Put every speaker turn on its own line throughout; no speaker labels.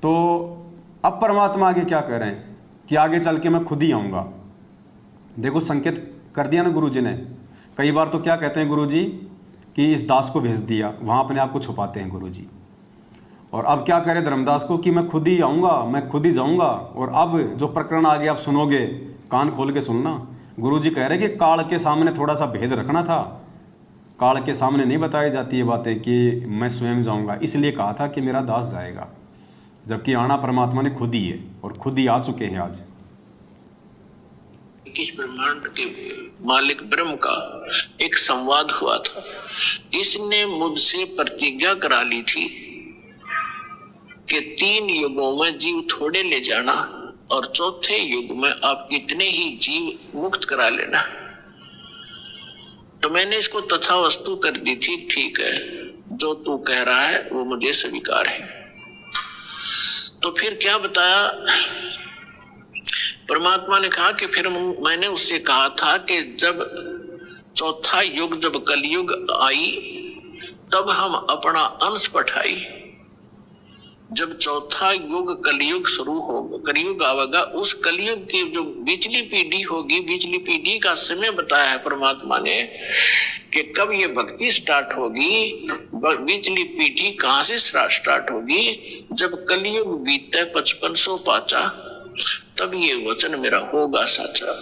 तो अब परमात्मा आगे क्या कह रहे हैं कि आगे चल के मैं खुद ही आऊँगा। देखो संकेत कर दिया ना गुरु जी ने। कई बार तो क्या कहते हैं गुरु जी कि इस दास को भेज दिया, वहाँ अपने आप को छुपाते हैं गुरु जी। और अब क्या करे धर्मदास को कि मैं खुद ही आऊँगा, मैं खुद ही जाऊँगा। और अब जो प्रकरण आगे आप सुनोगे, कान खोल के सुनना। गुरु जी कह रहे कि काल के सामने थोड़ा सा भेद रखना था। काल के सामने नहीं बताई जाती ये बातें कि मैं स्वयं जाऊँगा, इसलिए कहा था कि मेरा दास जाएगा, जबकि आना परमात्मा ने खुद ही है और खुद ही आ चुके हैं आज।
इस ब्रह्मांड के मालिक ब्रह्म का एक संवाद हुआ था। इसने मुझसे प्रतिज्ञा करा ली थी कि 3 युगों में जीव थोड़े ले जाना और चौथे युग में आप इतने ही जीव मुक्त करा लेना। तो मैंने इसको तथा वस्तु कर दी थी, ठीक है जो तू कह रहा है वो मुझे स्वीकार है। तो फिर क्या बताया परमात्मा ने कहा कि फिर मैंने उससे कहा था कि जब चौथा युग, जब कलयुग आई तब हम अपना अंश पठाई। जब चौथा युग कलयुग शुरू होगा, कलयुग आवेगा, उस कलयुग की जो बिजली पीढ़ी होगी, बिजली पीढ़ी का समय बताया है परमात्मा ने कि कब ये भक्ति स्टार्ट होगी। बिजली पीढ़ी कहां से स्टार्ट होगी? जब कलयुग बीते 5500 पाचा, तब ये वचन मेरा होगा साचा।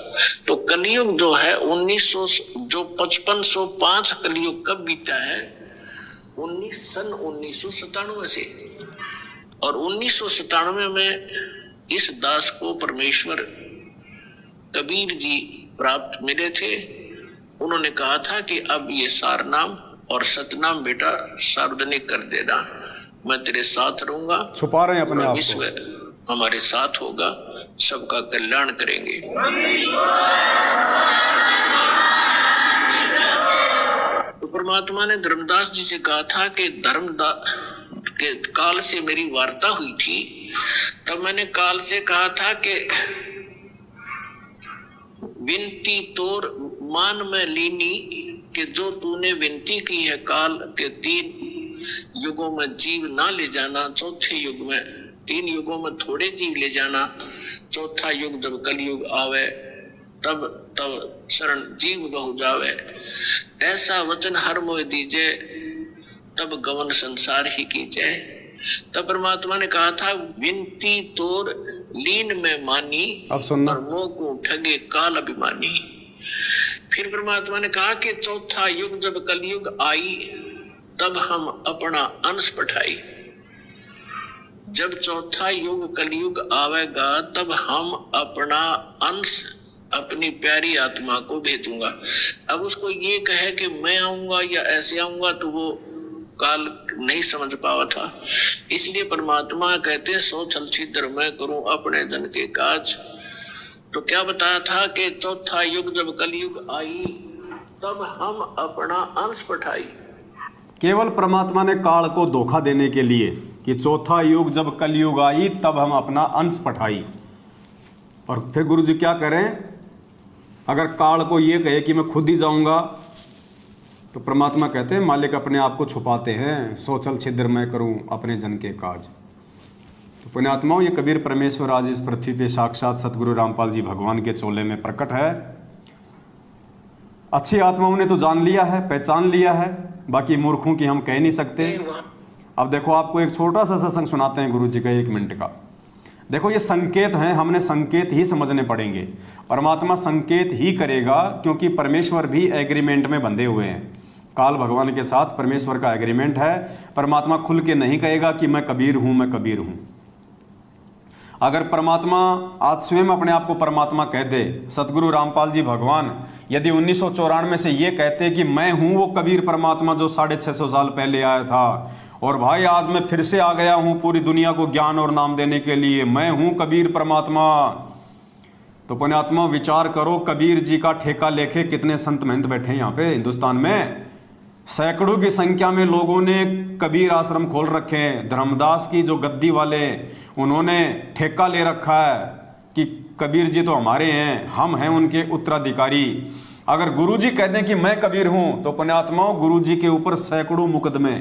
तो कलयुग जो है 1900, जो 5505 कलयुग कब बीता है? सन 1997 से। और 1997 में इस दास को परमेश्वर कबीर जी प्राप्त मिले थे। उन्होंने कहा था कि अब ये सार नाम और सतनाम बेटा सार्वजनिक कर देना, मैं तेरे साथ रहूंगा,
छुपा रहे हैं अपने आप
विश्व हमारे साथ होगा, सबका कल्याण करेंगे। तो परमात्मा ने धर्मदास जी से कहा था कि के काल से मेरी वार्ता हुई थी, तब मैंने काल से कहा था कि विनती तोर मान में लीनी, कि जो तूने विनती की है काल के 3 युगों में जीव ना ले जाना, चौथे युग में 3 युगों में थोड़े जीव ले जाना, चौथा युग जब कलयुग आवे तब शरण जीव बहु जावे, ऐसा वचन हर मोह दीजे, तब गवन संसार ही कीजे। तब परमात्मा ने कहा था विनती तोर लीन में मानी,
अब सुनना,
और मोह को ठगे काल अभिमानी। फिर परमात्मा ने कहा कि चौथा युग जब कलयुग आई तब हम अपना अंश पठाई। जब चौथा युग कलयुग आवेगा तब हम अपना अंश, अपनी प्यारी आत्मा को भेजूंगा। अब उसको ये कहे कि मैं आऊंगा या ऐसे आऊंगा, तो वो काल नहीं समझ पावा था। इसलिए परमात्मा कहते हैं सो छल छिद्र मैं करूं अपने जन के काज। तो क्या बताया था कि चौथा युग जब कलयुग आई तब हम अपना अंश पठाई।
केवल परमात्मा ने काल को धोखा देने के लिए कि चौथा युग जब कलयुग आई तब हम अपना अंश पठाई। और फिर गुरु जी क्या करें, अगर काल को ये कहे कि मैं खुद ही जाऊंगा, तो परमात्मा कहते हैं मालिक अपने आप को छुपाते हैं, सोचल छिद्र मैं करूं अपने जन के काज। तो पुण्यात्माओं, ये कबीर परमेश्वर आज इस पृथ्वी पे साक्षात सतगुरु रामपाल जी भगवान के चोले में प्रकट है। अच्छी आत्माओं ने तो जान लिया है, पहचान लिया है, बाकी मूर्खों की हम कह नहीं सकते। अब देखो आपको एक छोटा सा सत्संग सुनाते हैं गुरु जी का 1 मिनट का। देखो ये संकेत हैं, हमने संकेत ही समझने पड़ेंगे। परमात्मा संकेत ही करेगा, क्योंकि परमेश्वर भी एग्रीमेंट में बंधे हुए हैं। काल भगवान के साथ परमेश्वर का एग्रीमेंट है। परमात्मा खुल के नहीं कहेगा कि मैं कबीर हूं, मैं कबीर हूं। अगर परमात्मा आज स्वयं अपने आप को परमात्मा कह दे, सतगुरु रामपाल जी भगवान यदि 1994 से ये कहते कि मैं हूं वो कबीर परमात्मा जो 650 साल पहले आया था, और भाई आज मैं फिर से आ गया हूं पूरी दुनिया को ज्ञान और नाम देने के लिए, मैं हूं कबीर परमात्मा, तो पुण्यात्मा विचार करो कबीर जी का ठेका लेके कितने संत महंत बैठे हैं यहाँ पे हिंदुस्तान में। सैकड़ों की संख्या में लोगों ने कबीर आश्रम खोल रखे हैं। धर्मदास की जो गद्दी वाले, उन्होंने ठेका ले रखा है कि कबीर जी तो हमारे हैं, हम हैं उनके उत्तराधिकारी। अगर गुरु जी कह दें कि मैं कबीर हूं, तो पुण्यात्माओं गुरु जी के ऊपर सैकड़ों मुकदमे,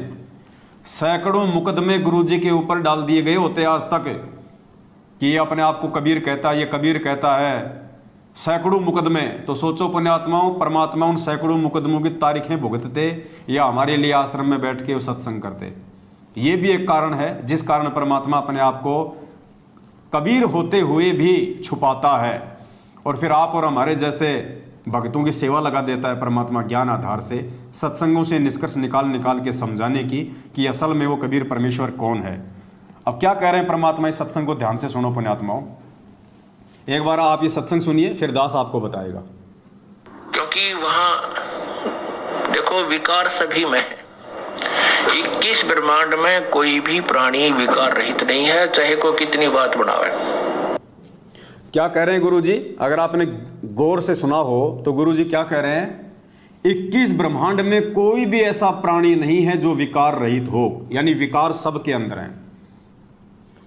सैकड़ों मुकदमे गुरुजी के ऊपर डाल दिए गए होते आज तक कि ये अपने आप को कबीर कहता है, ये कबीर कहता है, सैकड़ों मुकदमे। तो सोचो पुण्यात्माओं, परमात्मा उन सैकड़ों मुकदमों की तारीखें भुगतते या हमारे लिए आश्रम में बैठ के वो सत्संग करते। ये भी एक कारण है जिस कारण परमात्मा अपने आप को कबीर होते हुए भी छुपाता है और फिर आप और हमारे जैसे भक्तों की सेवा लगा देता है परमात्मा ज्ञान आधार से, सत्संगों से निष्कर्ष निकाल के समझाने की कि असल में वो कबीर परमेश्वर कौन है। अब क्या कह रहे हैं परमात्मा, इस सत्संग को ध्यान से सुनो पुण्यात्माओं। एक बार आप ये सत्संग सुनिए, फिर दास आपको बताएगा।
क्योंकि वहां देखो विकार सभी में है। 21 ब्रह्मांड में कोई भी प्राणी विकार रहित नहीं है, चाहे कोई कितनी बात बनावे।
क्या कह रहे हैं गुरुजी? अगर आपने गौर से सुना हो तो गुरुजी क्या कह रहे हैं, 21 ब्रह्मांड में कोई भी ऐसा प्राणी नहीं है जो विकार रहित हो, यानी विकार सबके अंदर हैं।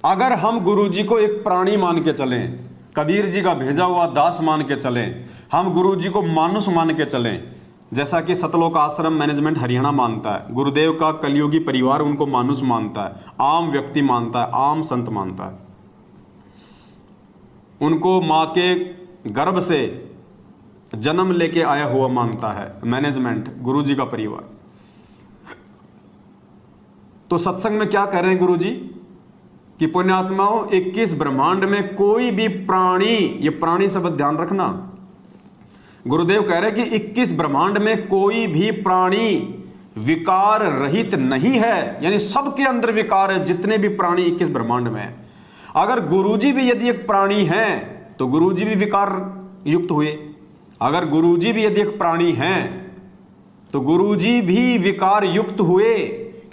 अगर हम गुरुजी को एक प्राणी मान के चलें, कबीर जी का भेजा हुआ दास मान के चलें, हम गुरुजी को मानुष मान के चलें, जैसा कि सतलोक आश्रम मैनेजमेंट हरियाणा मानता है, गुरुदेव का कलयुगी परिवार उनको मानुष मानता है, आम व्यक्ति मानता है, आम संत मानता है, उनको मां के गर्भ से जन्म लेके आया हुआ मानता है मैनेजमेंट, गुरुजी का परिवार। तो सत्संग में क्या कह रहे हैं गुरुजी कि पुण्यात्माओं 21 ब्रह्मांड में कोई भी प्राणी, ये प्राणी शब्द ध्यान रखना, गुरुदेव कह रहे हैं कि 21 ब्रह्मांड में कोई भी प्राणी विकार रहित नहीं है, यानी सबके अंदर विकार है, जितने भी प्राणी 21 ब्रह्मांड में हैं। अगर गुरुजी भी यदि एक प्राणी हैं तो गुरुजी भी विकार युक्त हुए, अगर गुरुजी भी यदि एक प्राणी हैं तो गुरुजी भी विकार युक्त हुए,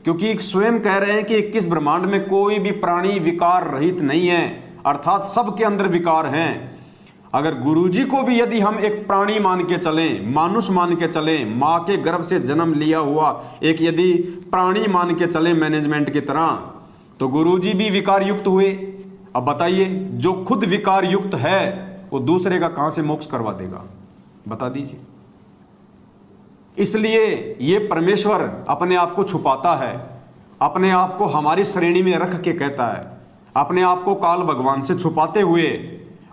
क्योंकि स्वयं कह रहे हैं कि 21 ब्रह्मांड में कोई भी प्राणी विकार रहित नहीं है, अर्थात सबके अंदर विकार हैं। अगर गुरुजी को भी यदि हम एक प्राणी मान के चलें, मानुष मान के चलें, मां के गर्भ से जन्म लिया हुआ एक यदि प्राणी मान के चलें मैनेजमेंट की तरह, तो गुरुजी भी विकार युक्त हुए। अब बताइए, जो खुद विकार युक्त है वो दूसरे का कहां से मोक्ष करवा देगा, बता दीजिए। इसलिए ये परमेश्वर अपने आप को छुपाता है, अपने आप को हमारी श्रेणी में रख के कहता है, अपने आप को काल भगवान से छुपाते हुए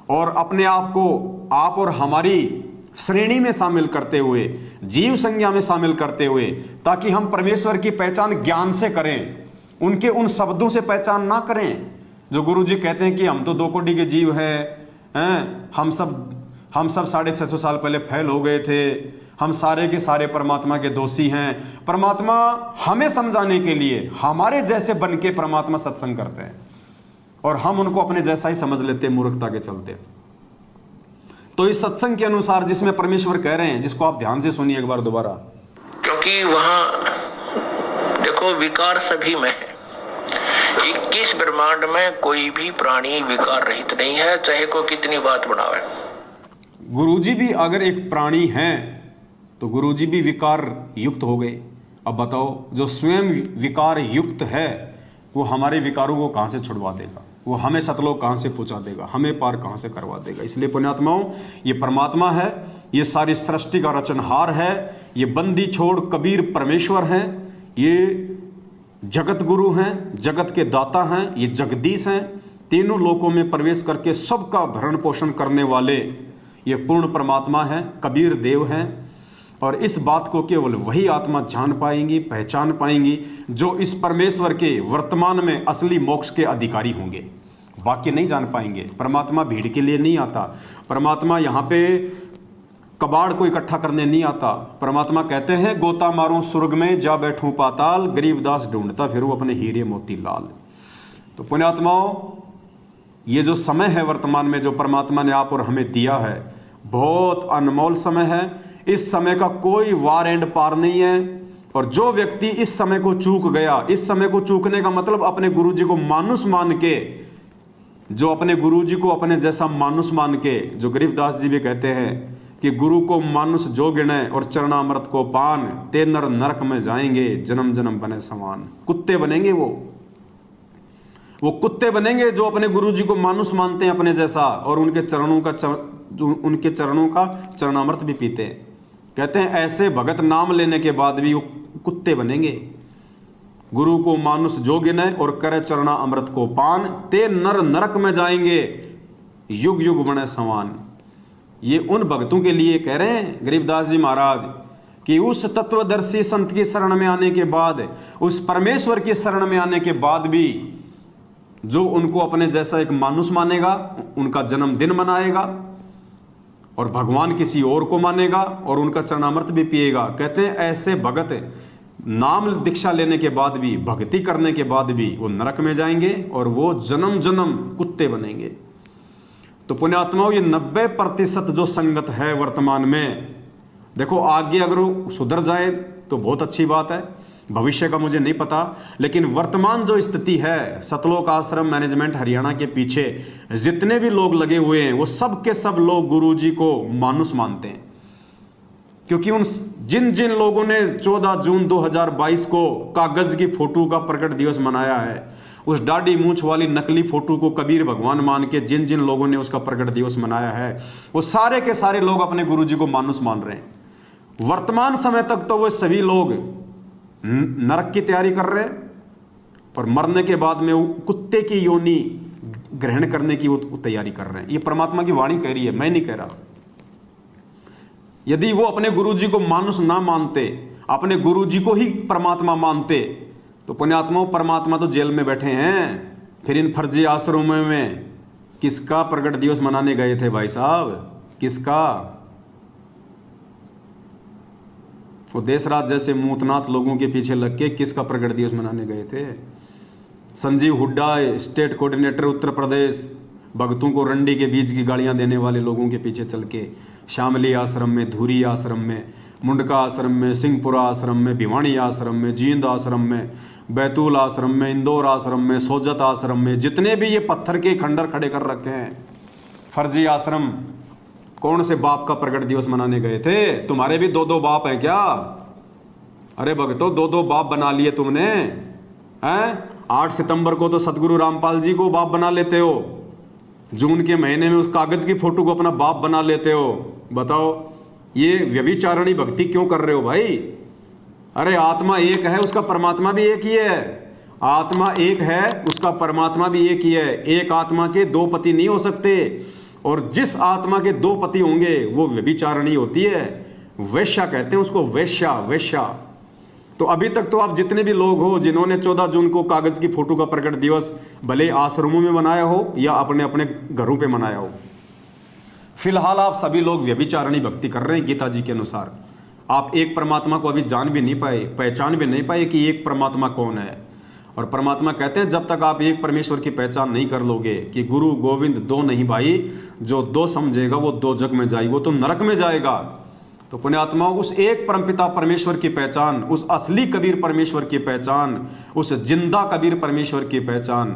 और अपने आप को आप और हमारी श्रेणी में शामिल करते हुए, जीव संज्ञा में शामिल करते हुए, ताकि हम परमेश्वर की पहचान ज्ञान से करें, उनके उन शब्दों से पहचान ना करें जो गुरुजी कहते हैं कि हम तो 2 कोटि के जीव हैं, हम सब 650 साल पहले फैल हो गए थे, हम सारे के सारे परमात्मा के दोषी हैं। परमात्मा हमें समझाने के लिए हमारे जैसे बन के परमात्मा सत्संग करते हैं और हम उनको अपने जैसा ही समझ लेते हैं मूर्खता के चलते। तो इस सत्संग के अनुसार जिसमें परमेश्वर कह रहे हैं, जिसको आप ध्यान से सुनिए एक बार दोबारा,
क्योंकि वहां देखो विकार सभी में है। 21 ब्रह्मांड में कोई भी प्राणी विकार रहित नहीं है, चाहे कोई कितनी बात बनावे।
गुरुजी भी अगर एक प्राणी हैं तो गुरुजी भी विकार युक्त हो गए। अब बताओ, जो स्वयं विकार युक्त है वो हमारे विकारों को कहां से छुड़वा देगा, वो हमें सतलोक कहां से पहुंचा देगा, हमें पार कहां से करवा देगा। इसलिए पुण्यात्माओं, ये परमात्मा है, ये सारी सृष्टि का रचनहार है, ये बंदी छोड़ कबीर परमेश्वर हैं, ये जगत गुरु हैं, जगत के दाता हैं, ये जगदीश हैं, तीनों लोकों में प्रवेश करके सबका भरण पोषण करने वाले ये पूर्ण परमात्मा हैं, कबीर देव हैं। और इस बात को केवल वही आत्मा जान पाएंगी, पहचान पाएंगी जो इस परमेश्वर के वर्तमान में असली मोक्ष के अधिकारी होंगे, बाकी नहीं जान पाएंगे। परमात्मा भीड़ के लिए नहीं आता, परमात्मा यहाँ पे कबाड़ को इकट्ठा करने नहीं आता। परमात्मा कहते हैं, गोता मारूं स्वर्ग में, जा बैठूं पाताल, गरीबदास ढूंढता फिरूं अपने हीरे मोती लाल। तो पुण्यात्माओं, ये जो समय है वर्तमान में जो परमात्मा ने आप और हमें दिया है, बहुत अनमोल समय है। इस समय का कोई वार एंड पार नहीं है। और जो व्यक्ति इस समय को चूक गया, इस समय को चूकने का मतलब अपने गुरुजी को मानुष मान के, जो अपने गुरुजी को अपने जैसा मानुष मान के, जो गरीबदास जी भी कहते हैं कि गुरु को मानुष जो गिने और चरणामृत को पान, ते नर नरक में जाएंगे, जन्म जन्म बने समान। कुत्ते बनेंगे वो कुत्ते बनेंगे जो अपने गुरुजी को मानुष मानते हैं अपने जैसा, और उनके चरणों का चरणामृत भी पीते हैं। कहते हैं ऐसे भगत नाम लेने के बाद भी वो कुत्ते बनेंगे। गुरु को मानुष जो गिने और करे चरना अमृत को पान, ते नर नरक में जाएंगे युग युग बने समान। ये उन भक्तों के लिए कह रहे हैं गरीबदास जी महाराज कि उस तत्वदर्शी संत की शरण में आने के बाद, उस परमेश्वर की शरण में आने के बाद भी जो उनको अपने जैसा एक मानुष मानेगा, उनका जन्मदिन मनाएगा और भगवान किसी और को मानेगा और उनका चरणामृत भी पिएगा। कहते हैं ऐसे भगत नाम दीक्षा लेने के बाद भी, भक्ति करने के बाद भी वो नरक में जाएंगे और वो जन्म जन्म कुत्ते बनेंगे। तो पुण्यात्माओं, ये 90% जो संगत है वर्तमान में, देखो आगे अगर वो सुधर जाए तो बहुत अच्छी बात है, भविष्य का मुझे नहीं पता, लेकिन वर्तमान जो स्थिति है, सतलोक आश्रम मैनेजमेंट हरियाणा के पीछे जितने भी लोग लगे हुए हैं वो सब के सब लोग गुरुजी को मानुष मानते हैं। क्योंकि उन जिन जिन लोगों ने 14 जून 2022 को कागज की फोटो का प्रकट दिवस मनाया है, उस दाढ़ी मूंछ वाली नकली फोटो को कबीर भगवान मान के जिन जिन लोगों ने उसका प्रकट दिवस मनाया है, वो सारे के सारे लोग अपने गुरुजी को मानुष मान रहे हैं। वर्तमान समय तक तो वो सभी लोग नरक की तैयारी कर रहे हैं, पर मरने के बाद में वो कुत्ते की योनि ग्रहण करने की वो तैयारी कर रहे हैं। ये परमात्मा की वाणी कह रही है, मैं नहीं कह रहा। यदि वो अपने गुरुजी को मानुष ना मानते, अपने गुरुजी को ही परमात्मा मानते, तो पुण्यात्माओं परमात्मा तो जेल में बैठे हैं। फिर इन फर्जी आश्रमों में किसका प्रकट दिवस मनाने गए थे भाई साहब, किसका? वो देशराज जैसे मूतनाथ लोगों के पीछे लग के किसका प्रकट दिवस मनाने गए थे? संजीव हुड्डा स्टेट कोऑर्डिनेटर उत्तर प्रदेश, भक्तों को रंडी के बीज की गालियां देने वाले लोगों के पीछे चल के शामली आश्रम में, धुरी आश्रम में, मुंडका आश्रम में, सिंहपुरा आश्रम में, भिवानी आश्रम में, जींद आश्रम में, बैतूल आश्रम में, इंदौर आश्रम में, सोजत आश्रम में, जितने भी ये पत्थर के खंडर खड़े कर रखे हैं फर्जी आश्रम, कौन से बाप का प्रकट दिवस मनाने गए थे? तुम्हारे भी 2-2 बाप हैं क्या? अरे भक्तों, 2-2 बाप बना लिए तुमने हैं? 8 सितंबर को तो सतगुरु रामपाल जी को बाप बना लेते हो, जून के महीने में उस कागज की फोटो को अपना बाप बना लेते हो। बताओ ये व्यभिचारणी भक्ति क्यों कर रहे हो भाई? अरे आत्मा एक है, उसका परमात्मा भी एक ही है। आत्मा एक है, उसका परमात्मा भी एक ही है। एक आत्मा के 2 पति नहीं हो सकते, और जिस आत्मा के 2 पति होंगे वो व्यभिचारणी होती है, वैश्या कहते हैं उसको, वैश्या वैश्या। तो अभी तक तो आप जितने भी लोग हो जिन्होंने 14 जून को कागज की फोटो का प्रकट दिवस भले आश्रमों में मनाया हो या अपने अपने घरों पे मनाया हो, फिलहाल आप सभी लोग व्यभिचारणी भक्ति कर रहे हैं गीता जी के अनुसार। आप एक परमात्मा को अभी जान भी नहीं पाए, पहचान भी नहीं पाए कि एक परमात्मा कौन है। और परमात्मा कहते हैं जब तक आप एक परमेश्वर की पहचान नहीं कर लोगे कि गुरु गोविंद 2 नहीं भाई, जो 2 समझेगा वो 2 जग में जाएगा, वो तो नरक में जाएगा। तो पुण्यात्मा, उस एक परमपिता परमेश्वर की पहचान, उस असली कबीर परमेश्वर की पहचान, उस जिंदा कबीर परमेश्वर की पहचान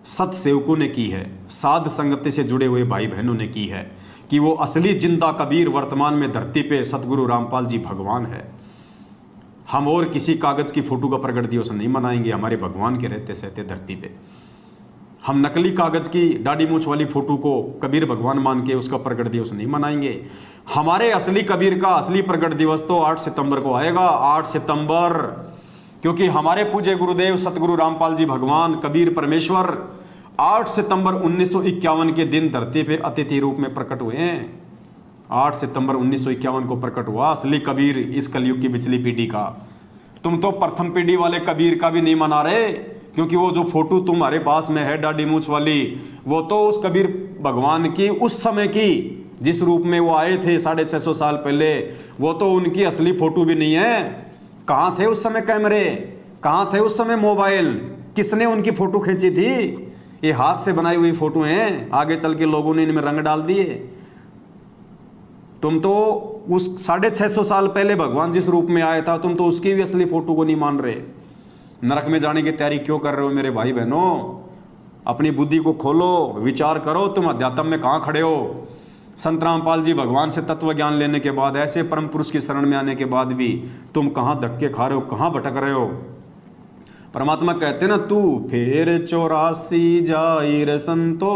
सत सेवकों ने की है, साध संगति से जुड़े हुए भाई बहनों ने की है कि वो असली जिंदा कबीर वर्तमान में धरती पे सतगुरु रामपाल जी भगवान है। हम और किसी कागज की फोटो का प्रकट दिवस नहीं मनाएंगे हमारे भगवान के रहते सहते धरती पे। हम नकली कागज की दाढ़ी मूंछ वाली फोटो को कबीर भगवान मान के उसका प्रकट दिवस नहीं मनाएंगे। हमारे असली कबीर का असली प्रकट दिवस तो 8 सितंबर को आएगा, 8 सितंबर, क्योंकि हमारे पूज्य गुरुदेव सतगुरु रामपाल जी भगवान कबीर परमेश्वर 8 सितंबर 1951 के दिन धरती पे अतिथि रूप में प्रकट हुए हैं। 8 सितंबर 1951 को प्रकट हुआ असली कबीर इस कलयुग की पिछली पीढ़ी का। तुम तो प्रथम पीढ़ी वाले कबीर का भी नहीं मना रहे, क्योंकि वो जो फोटो तुम्हारे पास में है दाढ़ी मूंछ वाली, वो तो उस कबीर भगवान की उस समय की जिस रूप में वो आए थे 650 साल पहले, वो तो उनकी असली फोटो भी नहीं है। कहाँ थे उस समय कैमरे, कहाँ थे उस समय मोबाइल, किसने उनकी फोटो खींची थी? ये हाथ से बनाई हुई फोटो हैं, आगे चल के लोगों ने इनमें रंग डाल दिए। तुम तो उस 650 साल पहले भगवान जिस रूप में आया था, तुम तो उसकी भी असली फोटो को नहीं मान रहे। नरक में जाने की तैयारी क्यों कर रहे हो मेरे भाई बहनों? अपनी बुद्धि को खोलो, विचार करो, तुम अध्यात्म में कहाँ खड़े हो। संत रामपाल जी भगवान से तत्व ज्ञान लेने के बाद, ऐसे परम पुरुष की शरण में आने के बाद भी तुम कहाँ धक्के खा रहे हो, कहाँ भटक रहे हो? परमात्मा कहते ना, तू फिर 84 जाई रे संतो